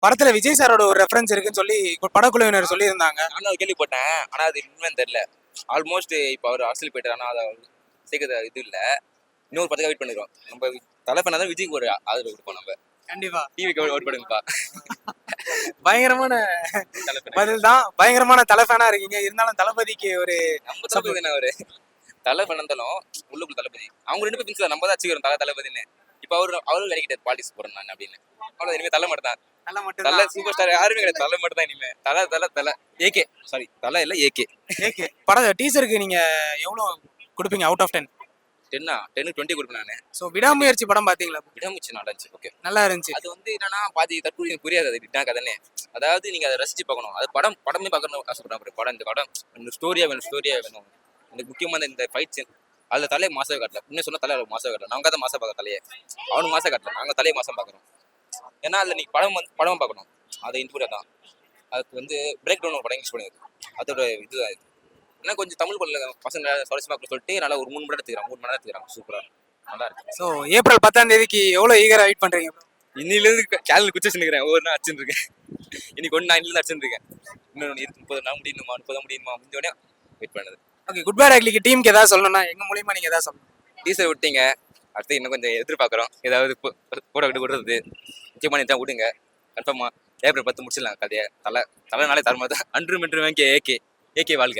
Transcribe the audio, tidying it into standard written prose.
படத்துல விஜய் சாரோட ஒரு ரெஃபரன்ஸ் இருக்குன்னு சொல்லி படக்குழுவினர் சொல்லியிருந்தாங்க. நானும் அது கேள்விப்பட்டேன். ஆனா அது உண்மைன்னு தெரியல. ஆல்மோஸ்ட் இப்ப அவர் அரசியல் போயிட்டாரு. ஆனா அதை சேர்க்கறது இது இல்ல. இன்னொரு படத்துக்காக வெயிட் பண்ணிருக்கோம். நம்ம தலை பண்ணா தான் விஜய்க்கு ஒரு ஆதரவு கொடுப்போம். நம்ம கண்டிப்பா டிவிக்கு ஓட் பண்ணுங்கப்பா. பயங்கரமான தலை பண்ண பதில் தான். பயங்கரமான தலைஃபேனா இருக்கீங்க. இருந்தாலும் தளபதிக்கு ஒரு நம்ம தளபதி தானே அவரு. தலை பண்ணந்தாலும் உள்ளுக்குள்ள தளபதி. அவங்க 2 பேரும் பிரின்ஸ்ல நம்ம தான் வச்சுக்கிறோம் தளபதின்னு. இப்ப அவரும் விலகிட்டார் பாலிடிக்ஸ் போறேன் நான் அப்படின்னு. அவ்வளவு இனிமே தலை மட்டும் தான். நல்ல மட்டும் தலை சூப்பர் ஸ்டார் யாருமே கிடையாது. தலை மட்டும் தான் இனிமே. தலை ஏகே. சாரி தலை இல்ல ஏகே. ஏகே பட டீசருக்கு நீங்க எவ்வளவு கொடுப்பீங்க அவுட் ஆஃப் 10? 10க்கு 20 கொடுப்பேன் நானு. சோ விடாமுயற்சி படம் பாத்தீங்களா? விடாமுயற்சி நல்லா இருந்துச்சு. ஓகே. நல்லா இருந்துச்சு. அது வந்து என்னன்னா பாதி தற்போது எனக்கு புரியாது. அது என்ன கதைன்னு. அதாவது நீங்க அதை ரசிச்சு பார்க்கணும். அது படமே பார்க்கணும் ஆசைப்படுறேன். படம் இந்த படம் ஸ்டோரியா வேணும். எனக்கு முக்கியமான இந்த ஃபைட் சீன் அதுல தலையை மாசம் காட்டல. இன்னும் சொன்னா தலையை மாசம் காட்டல. நாங்க தான் மாசம் பார்க்க தலையை. அவனுக்கு மாசம் காட்டல. நாங்க தலையை மாசம் பார்க்கறோம். ஏன்னா அதுல நீ படம் பார்க்கணும். அது இன்புரியா தான். அதுக்கு வந்து பிரேக் டவுன் ஒரு படம் யூஸ் பண்ணிருக்கு. அதோட இதுதான் இது. ஏன்னா கொஞ்சம் தமிழ் படல பசங்க சுவாரஸ்யமா சொல்லிட்டு நல்லா ஒரு 3 மணி நேரம் எடுத்துக்கிறாங்க. சூப்பரா நல்லா இருக்கு. சோ ஏப்ரல் 10ஆம் தேதிக்கு எவ்வளவு ஈகரா வெயிட் பண்றீங்க? இன்னில இருந்து சேனல் குச்சி வச்சுருக்கேன். ஒவ்வொரு நாள் அடிச்சுட்டு இருக்கேன். இன்னைக்கு 1 நாள் அடிச்சுட்டு இருக்கேன். இன்னும் 30 நாள் முடியுமா 30 முடியுமா முடிஞ்சோடனே வெயிட் பண்ணுது. ஓகே, குட் பேட் அக்லிக்கு டீமுக்கு ஏதாவது சொல்லணும்னா எங்க மூலியமா நீங்க ஏதாவது சொல்லணும்? டீசர் விட்டீங்க. அடுத்து இன்னும் கொஞ்சம் எதிர்பார்க்குறோம். ஏதாவது போட்டோ கிட்ட விடுறது முக்கியமான இதான் விடுங்க. கன்ஃபார்மா ஏப்ரல் 10 முடிச்சிடலாம் கதையை. தலை நாளே தரமா தான். அன்று மென்று வாங்கி ஏகே வாழ்க.